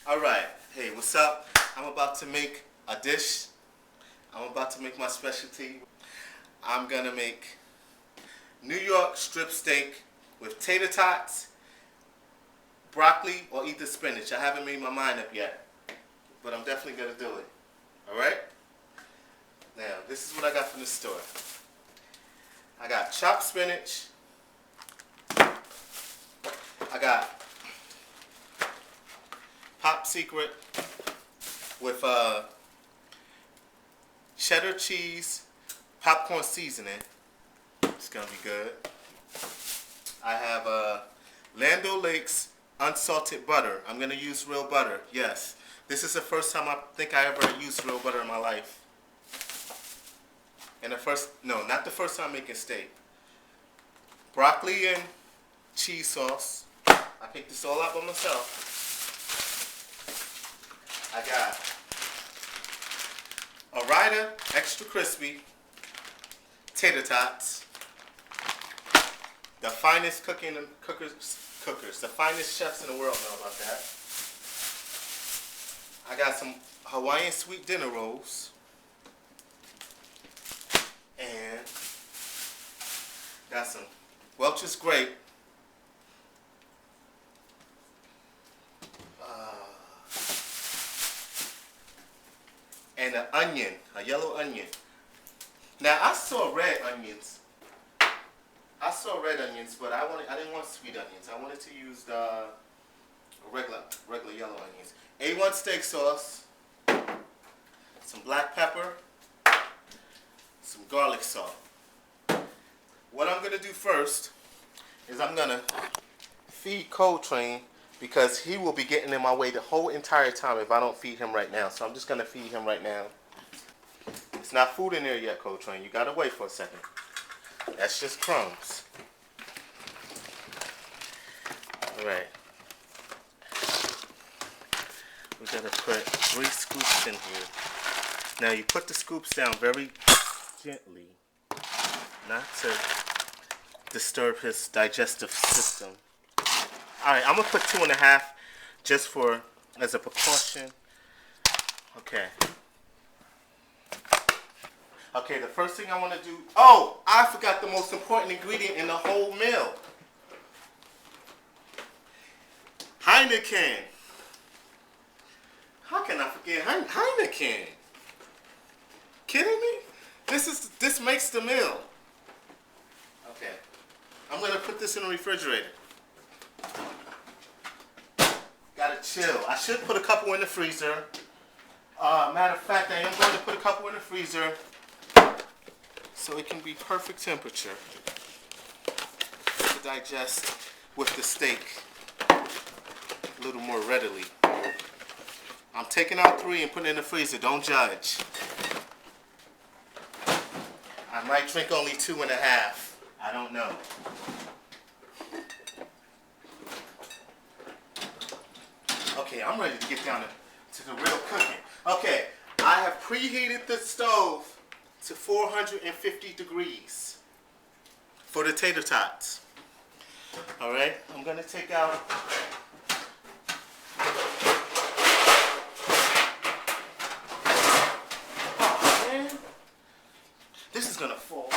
Alright, hey, what's up? I'm about to make a dish. I'm about to make my specialty. I'm gonna make New York strip steak with tater tots, broccoli, or either spinach. I haven't made my mind up yet, but I'm definitely gonna do it. Alright? Now, this is what I got from the store. I got chopped spinach. I got Pop Secret with cheddar cheese, popcorn seasoning. It's gonna be good. I have Land O'Lakes unsalted butter. I'm gonna use real butter. Yes, this is the first time I think I ever used real butter in my life. And not the first time making steak. Broccoli and cheese sauce. I picked this all out by myself. I got Ore-Ida extra crispy tater tots. The finest cookers, the finest chefs in the world know about that. I got some Hawaiian sweet dinner rolls. And got some Welch's grape. And an onion, a yellow onion. Now I saw red onions. But I didn't want sweet onions. I wanted to use the regular yellow onions. A1 steak sauce, some black pepper, some garlic salt. What I'm gonna do first is I'm gonna feed Coltrane, because he will be getting in my way the whole entire time if I don't feed him right now. So I'm just going to feed him right now. It's not food in there yet, Coltrane. You got to wait for a second. That's just crumbs. Alright. We got to put 3 scoops in here. Now you put the scoops down very gently, not to disturb his digestive system. Alright, I'm going to put 2.5 just as a precaution. Okay. Okay, the first thing I want to do... Oh, I forgot the most important ingredient in the whole meal. Heineken. How can I forget Heineken? Kidding me? This makes the meal. Okay. I'm going to put this in the refrigerator. Gotta chill. I should put a couple in the freezer. Matter of fact, I am going to put a couple in the freezer so it can be perfect temperature to digest with the steak a little more readily. I'm taking out 3 and putting it in the freezer. Don't judge. I might drink only 2.5. I don't know. Okay, I'm ready to get down to the real cooking. Okay, I have preheated the stove to 450 degrees for the tater tots. Alright, I'm going to take out oh, man. This is going to fall.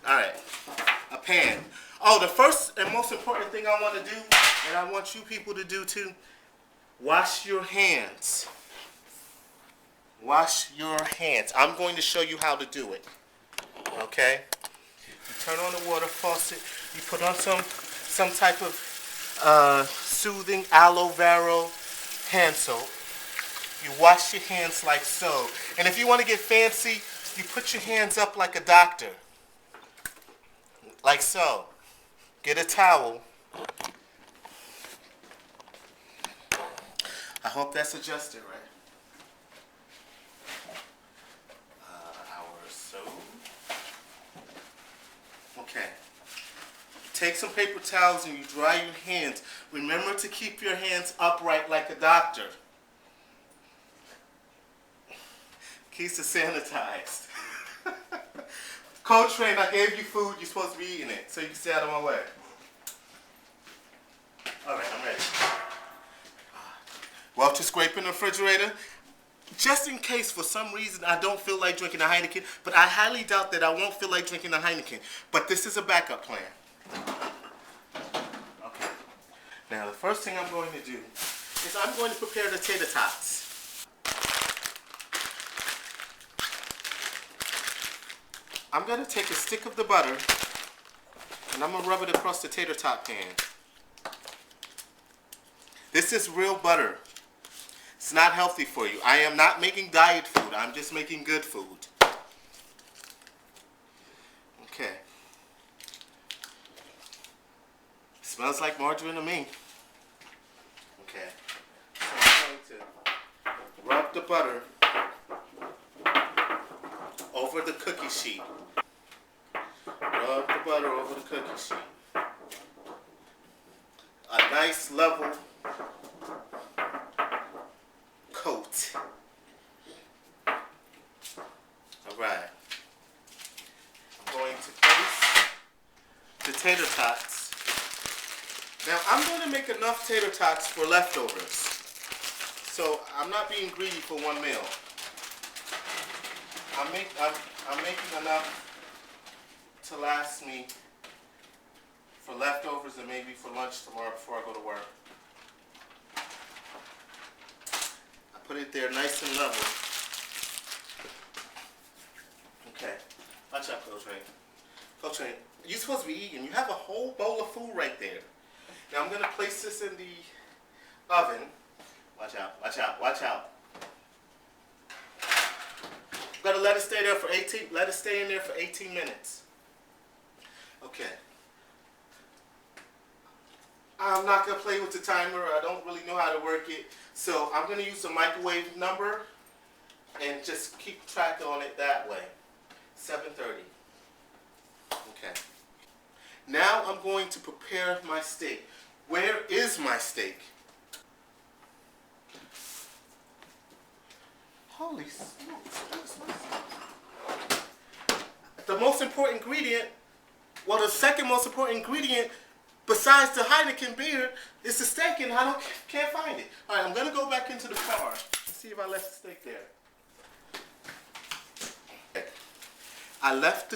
Alright, a pan. Oh, the first and most important thing I want to do, and I want you people to do too, wash your hands. Wash your hands. I'm going to show you how to do it. Okay? You turn on the water faucet. You put on some type of soothing aloe vera hand soap. You wash your hands like so. And if you want to get fancy, you put your hands up like a doctor. Like so. Get a towel. I hope that's adjusted right. Hour or so. Okay. Take some paper towels and you dry your hands. Remember to keep your hands upright like a doctor. Keeps it sanitized. Coltrane, I gave you food. You're supposed to be eating it, so you can stay out of my way. to scrape in the refrigerator. Just in case, for some reason, I don't feel like drinking a Heineken, but I highly doubt that I won't feel like drinking a Heineken. But this is a backup plan. Okay. Now, the first thing I'm going to do is I'm going to prepare the tater tots. I'm going to take a stick of the butter, and I'm going to rub it across the tater tot pan. This is real butter. It's not healthy for you. I am not making diet food. I'm just making good food. Okay. Smells like margarine to me. Okay. So I'm going to rub the butter over the cookie sheet. Rub the butter over the cookie sheet. A nice level coat. Alright. I'm going to place the tater tots. Now I'm going to make enough tater tots for leftovers. So I'm not being greedy for one meal. I'm making enough to last me for leftovers and maybe for lunch tomorrow before I go to work. Put it there nice and level. Okay. Watch out, Coach Rain. Coach Rain, you're supposed to be eating. You have a whole bowl of food right there. Now I'm going to place this in the oven. Watch out, watch out, watch out. Gotta let it stay there for 18, let it stay in there for 18 minutes. Okay. I'm not going to play with the timer. I don't really know how to work it. So I'm going to use the microwave number and just keep track on it that way. 7:30. Okay. Now I'm going to prepare my steak. Where is my steak? Holy smokes. The most important ingredient, well, the second most important ingredient besides the Heineken beer is the steak, and can't find it. All right, I'm going to go back into the car and see if I left the steak there. Okay. I left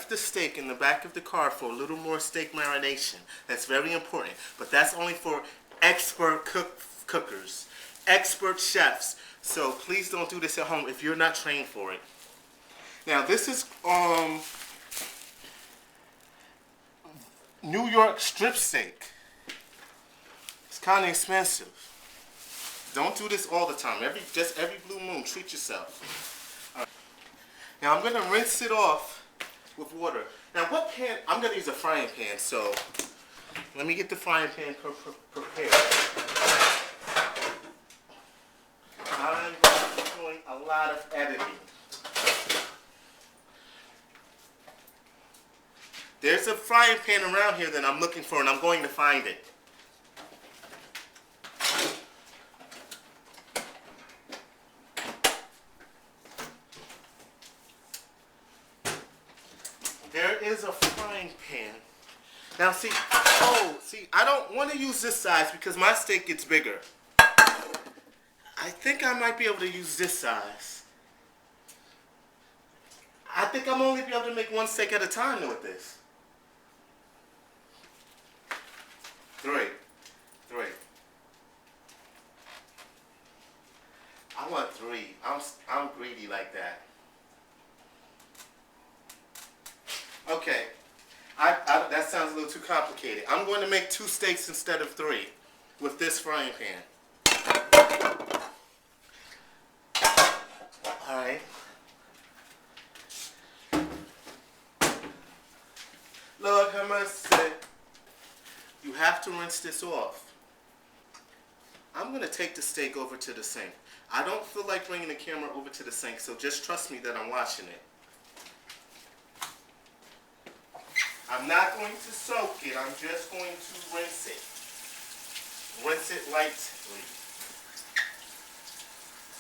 the steak in the back of the car for a little more steak marination. That's very important, but that's only for expert cookers, expert chefs. So please don't do this at home if you're not trained for it. Now this is New York strip steak. It's kind of expensive. Don't do this all the time. Just every blue moon, treat yourself. All right. Now I'm going to rinse it off with water. Now what pan? I'm going to use a frying pan, so let me get the frying pan prepared. I'm going to be doing a lot of editing. There's a frying pan around here that I'm looking for, and I'm going to find it. There is a frying pan. Now see, I don't want to use this size because my steak gets bigger. I think I might be able to use this size. I think I'm only be able to make one steak at a time with this. Three. I want 3. I'm greedy like that. Okay. That sounds a little too complicated. I'm going to make 2 steaks instead of 3 with this frying pan. All right. Lord have mercy. You have to rinse this off. I'm going to take the steak over to the sink. I don't feel like bringing the camera over to the sink, so just trust me that I'm watching it. I'm not going to soak it. I'm just going to rinse it. Rinse it lightly.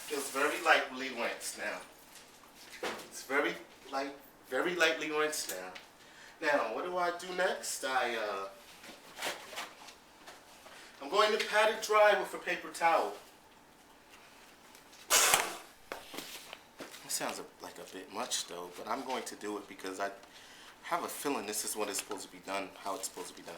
Feels very lightly rinsed now. It's very lightly rinsed now. Now, what do I do next? I'm going to pat it dry with a paper towel. It sounds like a bit much though, but I'm going to do it because I have a feeling this is what it's supposed to be done, how it's supposed to be done.